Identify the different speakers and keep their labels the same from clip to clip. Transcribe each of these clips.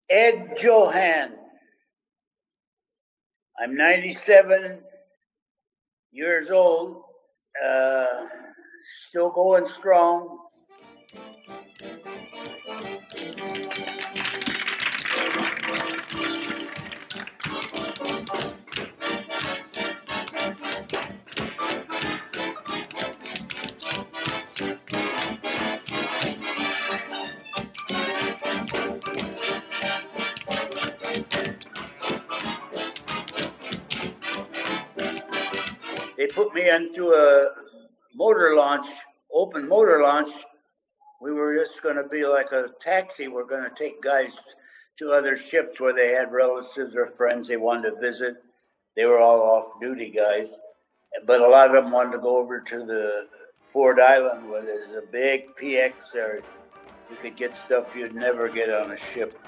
Speaker 1: Ed Johann. I'm 97 years old, still going strong. They put me into a motor launch, open motor launch. We were just going to be like a taxi. We're going to take guys to other ships where they had relatives or friends they wanted to visit. They were all off-duty guys. But a lot of them wanted to go over to the Ford Island where there's a big PX there. You could get stuff you'd never get on a ship.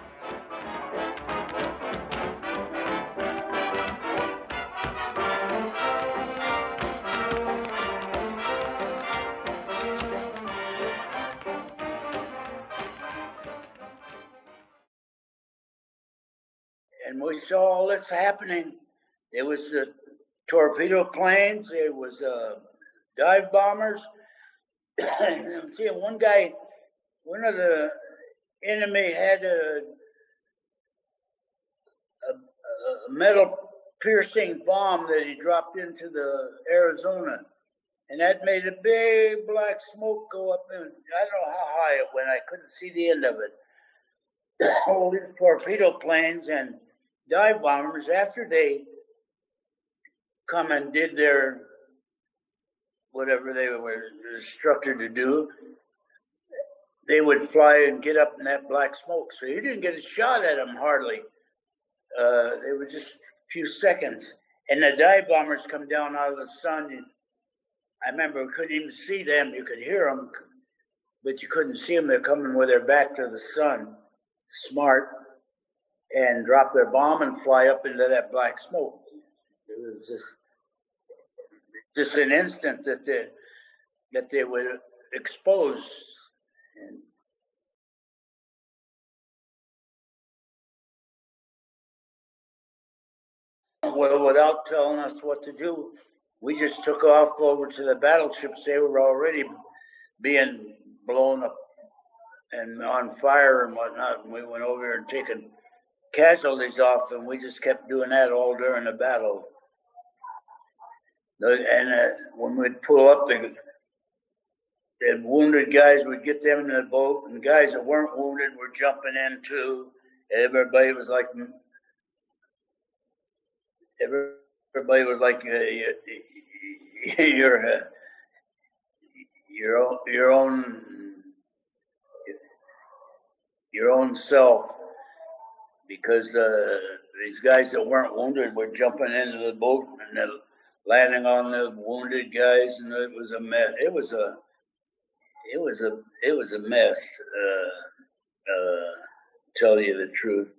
Speaker 1: And we saw all this happening. There was torpedo planes. There was dive bombers. I'm seeing one guy, one of the enemy had a metal piercing bomb that he dropped into the Arizona. And that made a big black smoke go up. And I don't know how high it went. I couldn't see the end of it. All these torpedo planes and dive bombers, after they come and did their whatever they were instructed to do, they would fly and get up in that black smoke. So you didn't get a shot at them hardly. They were just a few seconds. And the dive bombers come down out of the sun. And I remember we couldn't even see them. You could hear them, but you couldn't see them. They're coming with their back to the sun. Smart. And drop their bomb and fly up into that black smoke. It was just an instant that they would expose. And well, without telling us what to do, we just took off over to the battleships. They were already being blown up and on fire and whatnot. And we went over there and taken casualties off, and we just kept doing that all during the battle. And when we'd pull up, the wounded guys, we'd get them in the boat, and guys that weren't wounded were jumping in too. Everybody was like your own self. Because these guys that weren't wounded were jumping into the boat and then landing on the wounded guys, and it was a mess. It was a mess. Tell you the truth.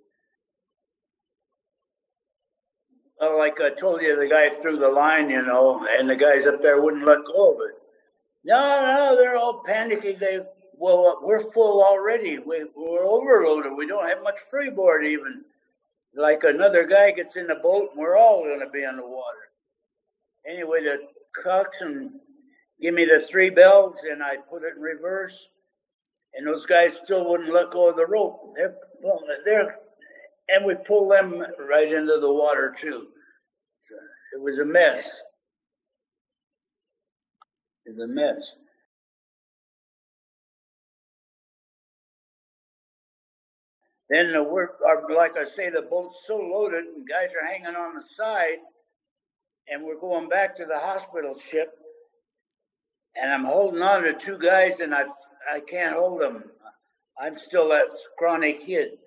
Speaker 1: Well, like I told you, the guy threw the line, and the guys up there wouldn't let go of it. No, they're all panicking. Well, we're full already. We're overloaded. We don't have much freeboard even. Like another guy gets in the boat, and we're all going to be in the water. Anyway, the coxswain gave me the 3 bells, and I put it in reverse. And those guys still wouldn't let go of the rope. And we pulled them right into the water too. It was a mess. It was a mess. Then like I say, the boat's so loaded, and guys are hanging on the side, and we're going back to the hospital ship, and I'm holding on to 2 guys, and I can't hold them. I'm still that scrawny kid,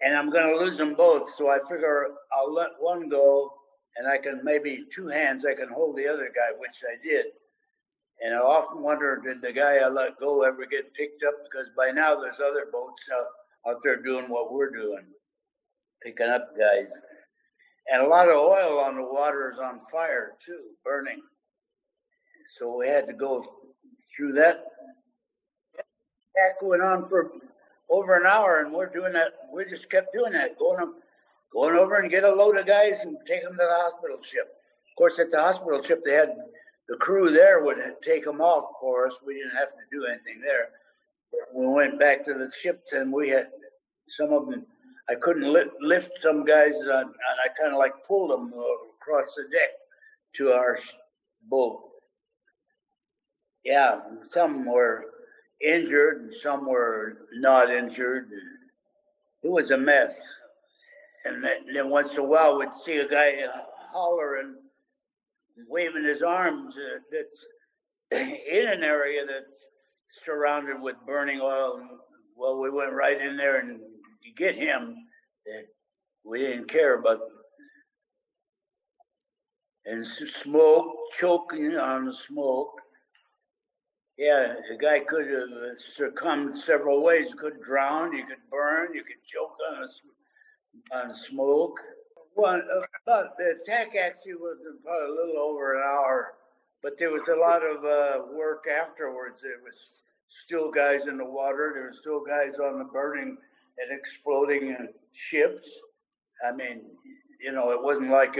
Speaker 1: and I'm going to lose them both. So I figure I'll let one go, and I can maybe 2 hands I can hold the other guy, which I did. And I often wonder, did the guy I let go ever get picked up? Because by now there's other boats out there doing what we're doing, picking up guys. And a lot of oil on the water is on fire too, burning. So we had to go through that. That went on for over an hour, and we're doing that. We just kept doing that, going over and get a load of guys and take them to the hospital ship. Of course, at the hospital ship, they had the crew there would take them off for us. We didn't have to do anything there. We went back to the ships, and we had some of them. I couldn't lift some guys, and I kind of like pulled them across the deck to our boat. Yeah, some were injured and some were not injured. It was a mess. And then once in a while we'd see a guy hollering, waving his arms that's in an area that's surrounded with burning oil. Well, we went right in there and to get him. We didn't care about and smoke, choking on the smoke. Yeah, the guy could have succumbed several ways. You could drown, you could burn, you could choke on smoke. About the attack actually was about a little over an hour, but there was a lot of work afterwards. There was still guys in the water. There were still guys on the burning and exploding ships. I mean, you know, it wasn't like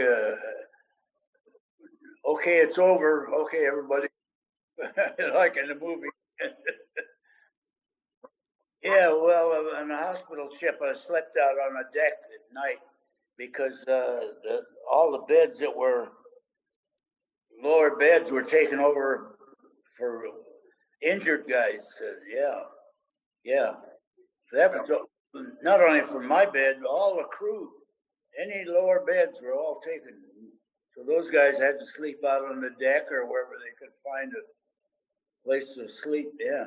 Speaker 1: okay, it's over. Okay, everybody. Like in the movie. Yeah, well, on a hospital ship, I slept out on a deck at night because all the beds that were lower beds were taken over for injured guys. Yeah. That was not only for my bed, but all the crew. Any lower beds were all taken. So those guys had to sleep out on the deck or wherever they could find a place to sleep, yeah.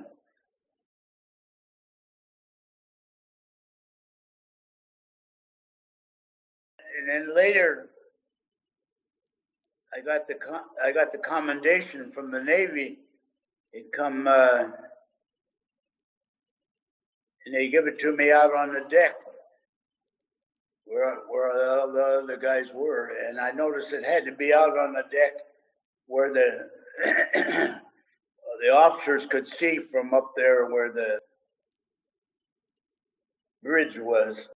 Speaker 1: And then later, I got the commendation from the Navy. It come and they give it to me out on the deck where the other guys were, and I noticed it had to be out on the deck where the officers could see from up there where the bridge was.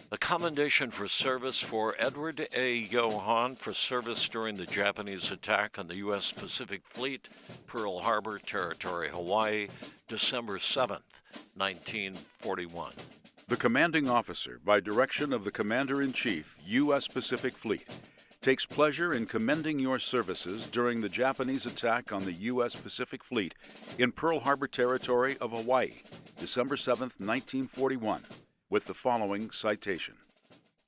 Speaker 2: A commendation for service for Edward A. Johann for service during the Japanese attack on the U.S. Pacific Fleet, Pearl Harbor, Territory, Hawaii, December 7th, 1941.
Speaker 3: The commanding officer, by direction of the Commander-in-Chief, U.S. Pacific Fleet, takes pleasure in commending your services during the Japanese attack on the U.S. Pacific Fleet in Pearl Harbor Territory of Hawaii, December 7th, 1941, with the following citation.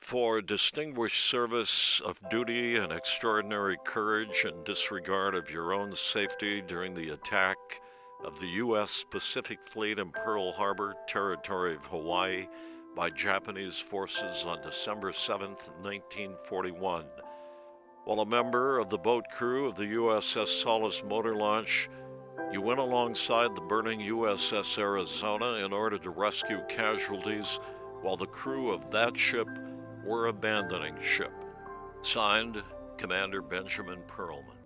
Speaker 2: For distinguished service of duty and extraordinary courage and disregard of your own safety during the attack of the U.S. Pacific Fleet in Pearl Harbor, Territory of Hawaii, by Japanese forces on December 7, 1941. While a member of the boat crew of the USS Solace motor launch, you went alongside the burning USS Arizona in order to rescue casualties while the crew of that ship were abandoning ship. Signed, Commander Benjamin Perlman.